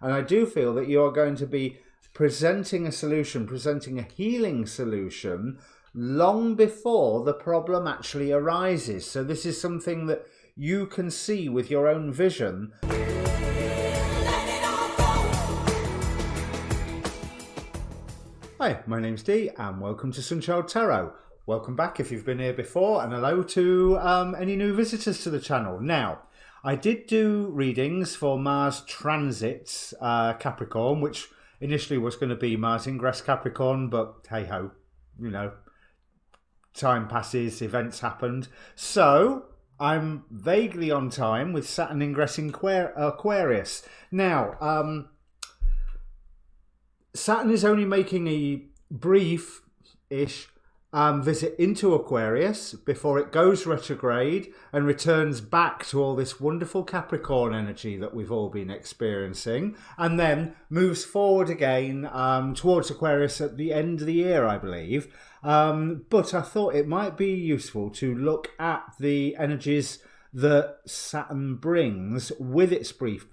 And I do feel that you are going to be presenting a solution, presenting a healing solution long before the problem actually arises. So this is something that you can see with your own vision. Hi, my name's Dee and welcome to Sunchild Tarot. Welcome back if you've been here before, and hello to any new visitors to the channel. Now, I did do readings for Mars transits Capricorn, which initially was going to be Mars ingress Capricorn, but hey ho, you know, time passes, events happened. So I'm vaguely on time with Saturn ingressing Aquarius. Now, Saturn is only making a brief-ish visit into Aquarius before it goes retrograde and returns back to all this wonderful Capricorn energy that we've all been experiencing, and then moves forward again towards Aquarius at the end of the year, I believe. But I thought it might be useful to look at the energies that Saturn brings with its brief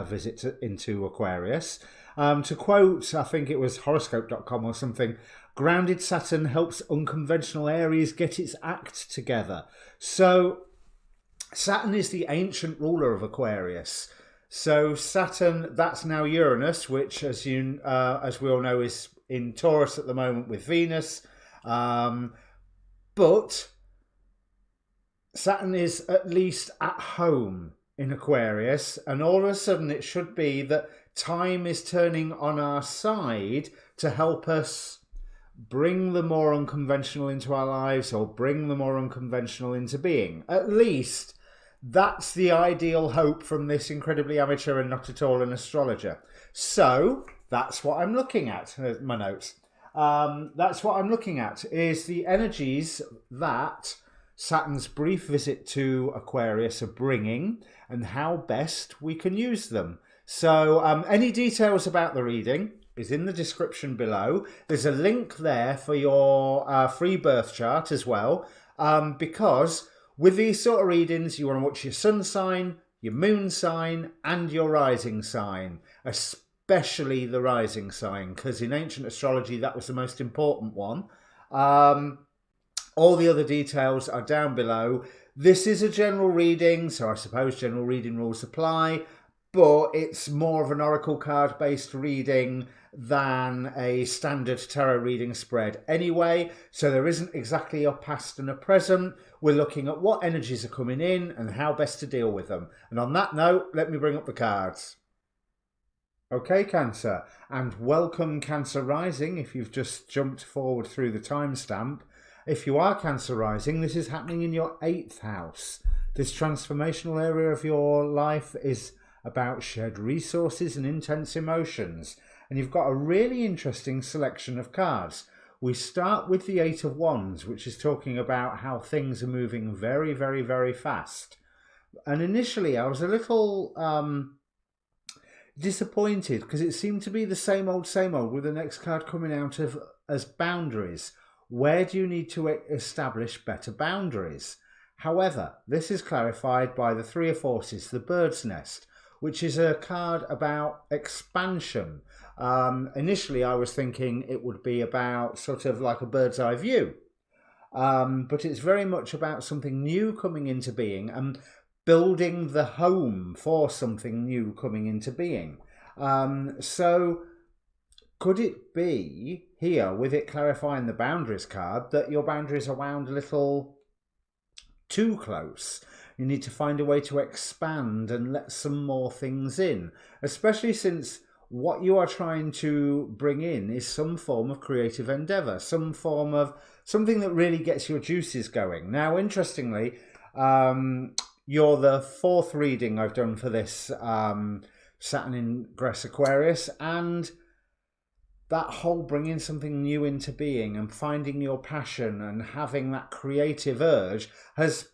visit into Aquarius. To quote, I think it was horoscope.com or something, grounded Saturn helps unconventional Aries get its act together. So Saturn is the ancient ruler of Aquarius. So Saturn, that's now Uranus, which as we all know is in Taurus at the moment with Venus. But Saturn is at least at home in Aquarius, and all of a sudden it should be that time is turning on our side to help us bring the more unconventional into our lives, or bring the more unconventional into being. At least that's the ideal hope from this incredibly amateur and not at all an astrologer. So that's what I'm looking at. My notes. That's what I'm looking at, is the energies that Saturn's brief visit to Aquarius are bringing and how best we can use them. So any details about the reading is in the description below. There's a link there for your free birth chart as well, because with these sort of readings you want to watch your sun sign, your moon sign and your rising sign, especially the rising sign, because in ancient astrology that was the most important one. All the other details are down below. This is a general reading, so I suppose general reading rules apply, but it's more of an oracle card based reading than a standard tarot reading spread anyway. So there isn't exactly a past and a present. We're looking at what energies are coming in and how best to deal with them. And on that note, let me bring up the cards. Okay, Cancer, and welcome Cancer Rising if you've just jumped forward through the timestamp. If you are Cancer Rising, this is happening in your 8th house. This transformational area of your life is about shared resources and intense emotions. And you've got a really interesting selection of cards. We start with the 8 of Wands, which is talking about how things are moving very, very, very fast. And initially I was a little disappointed because it seemed to be the same old, with the next card coming out as boundaries. Where do you need to establish better boundaries? However, this is clarified by the 3 of Forces, the Bird's Nest, which is a card about expansion. Initially, I was thinking it would be about sort of like a bird's eye view. But it's very much about something new coming into being and building the home for something new coming into being. So could it be here, with it clarifying the boundaries card, that your boundaries are wound a little too close? You need to find a way to expand and let some more things in, especially since what you are trying to bring in is some form of creative endeavour, some form of something that really gets your juices going. Now, interestingly, you're the 4th reading I've done for this Saturn ingress Aquarius, and that whole bringing something new into being and finding your passion and having that creative urge has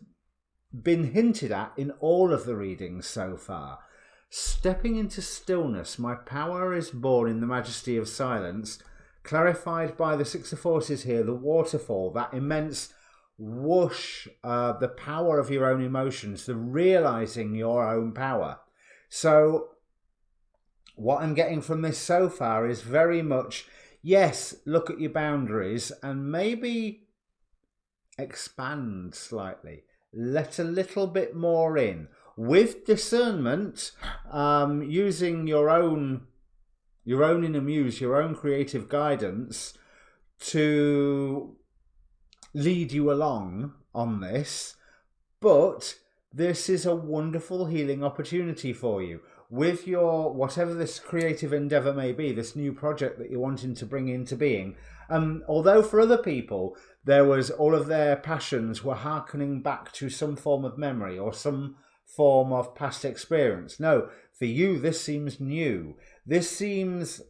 been hinted at in all of the readings so far. Stepping into stillness, my power is born in the majesty of silence, clarified by the 6 of Forces here, the waterfall, that immense whoosh, the power of your own emotions, the realizing your own power. So what I'm getting from this so far is very much, yes, look at your boundaries and maybe expand slightly. Let a little bit more in. With discernment, using your own inner muse, your own creative guidance to lead you along on this. But this is a wonderful healing opportunity for you. With your, whatever this creative endeavour may be, this new project that you're wanting to bring into being, although for other people, there was all of their passions were hearkening back to some form of memory or some form of past experience. No, for you, this seems new. This seems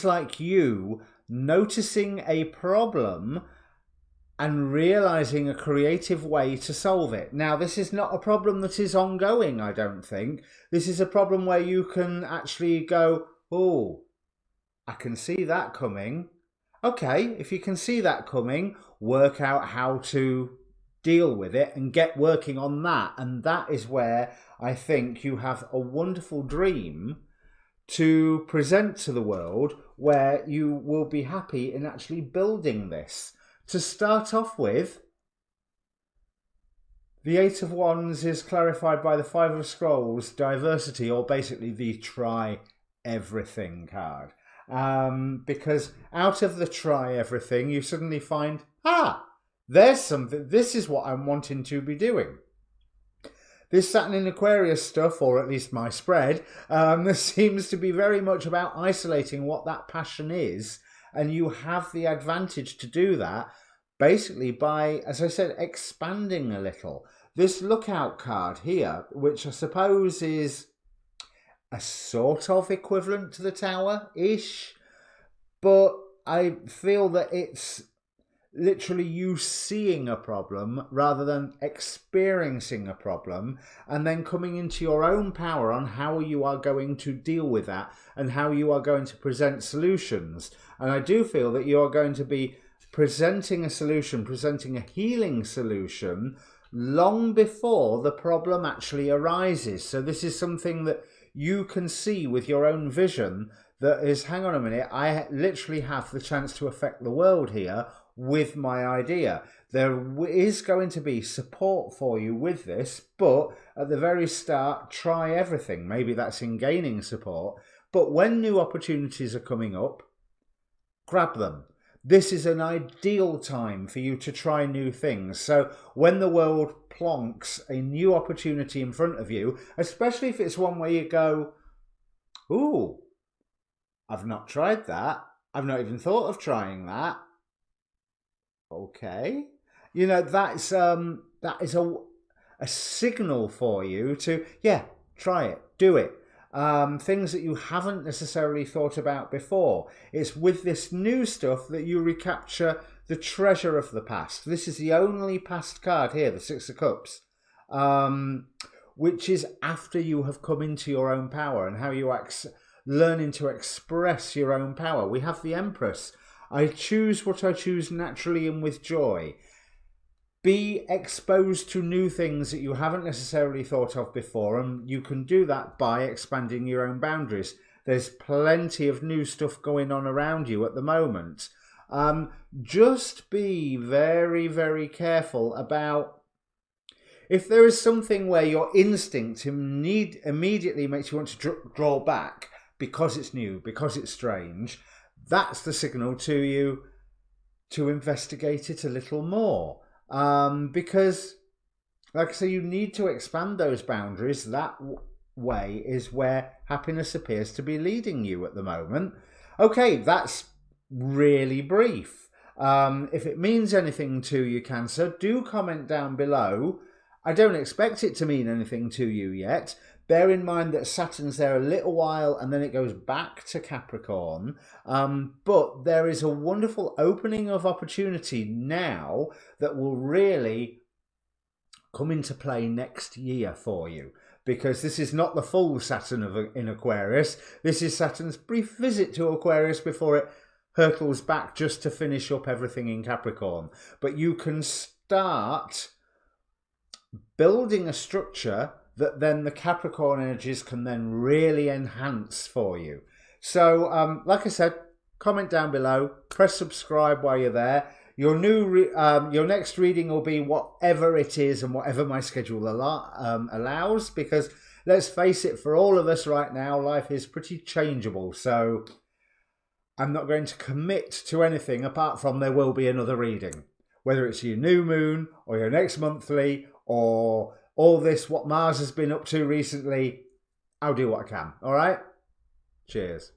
like you noticing a problem and realizing a creative way to solve it. Now, this is not a problem that is ongoing, I don't think. This is a problem where you can actually go, oh, I can see that coming. Okay, if you can see that coming, work out how to deal with it and get working on that. And that is where I think you have a wonderful dream to present to the world, where you will be happy in actually building this. To start off with, the Eight of Wands is clarified by the Five of Scrolls, diversity, or basically the try everything card. Because out of the try everything, you suddenly find, there's something, this is what I'm wanting to be doing. This Saturn in Aquarius stuff, or at least my spread, seems to be very much about isolating what that passion is. And you have the advantage to do that basically by, as I said, expanding a little. This lookout card here, which I suppose is a sort of equivalent to the Tower-ish, but I feel that it's literally you seeing a problem rather than experiencing a problem and then coming into your own power on how you are going to deal with that and how you are going to present solutions. And I do feel that you are going to be presenting a solution, presenting a healing solution long before the problem actually arises. So this is something that you can see with your own vision that is, hang on a minute, I literally have the chance to affect the world here with my idea. There is going to be support for you with this, but at the very start, try everything. Maybe that's in gaining support, but when new opportunities are coming up, grab them. This is an ideal time for you to try new things. So when the world plonks a new opportunity in front of you, especially if it's one where you go, ooh, I've not tried that. I've not even thought of trying that. Okay, you know, that is a signal for you to, try it, do it. Things that you haven't necessarily thought about before. It's with this new stuff that you recapture the treasure of the past. This is the only past card here, the Six of Cups, which is after you have come into your own power and how you learning to express your own power. We have the Empress. I choose what I choose naturally and with joy. Be exposed to new things that you haven't necessarily thought of before, and you can do that by expanding your own boundaries. There's plenty of new stuff going on around you at the moment. Just be very, very careful about if there is something where your instinct immediately makes you want to draw back because it's new, because it's strange. That's the signal to you to investigate it a little more. Because, like I say, you need to expand those boundaries. That way is where happiness appears to be leading you at the moment. Okay, that's really brief. If it means anything to you, Cancer, do comment down below. I don't expect it to mean anything to you yet. Bear in mind that Saturn's there a little while and then it goes back to Capricorn. But there is a wonderful opening of opportunity now that will really come into play next year for you. Because this is not the full Saturn in Aquarius. This is Saturn's brief visit to Aquarius before it hurtles back just to finish up everything in Capricorn. But you can start building a structure that then the Capricorn energies can then really enhance for you. So, like I said, comment down below, press subscribe while you're there. Your your next reading will be whatever it is and whatever my schedule allows, because let's face it, for all of us right now, life is pretty changeable. So I'm not going to commit to anything apart from there will be another reading, whether it's your new moon or your next monthly or all this, what Mars has been up to recently. I'll do what I can. All right. Cheers.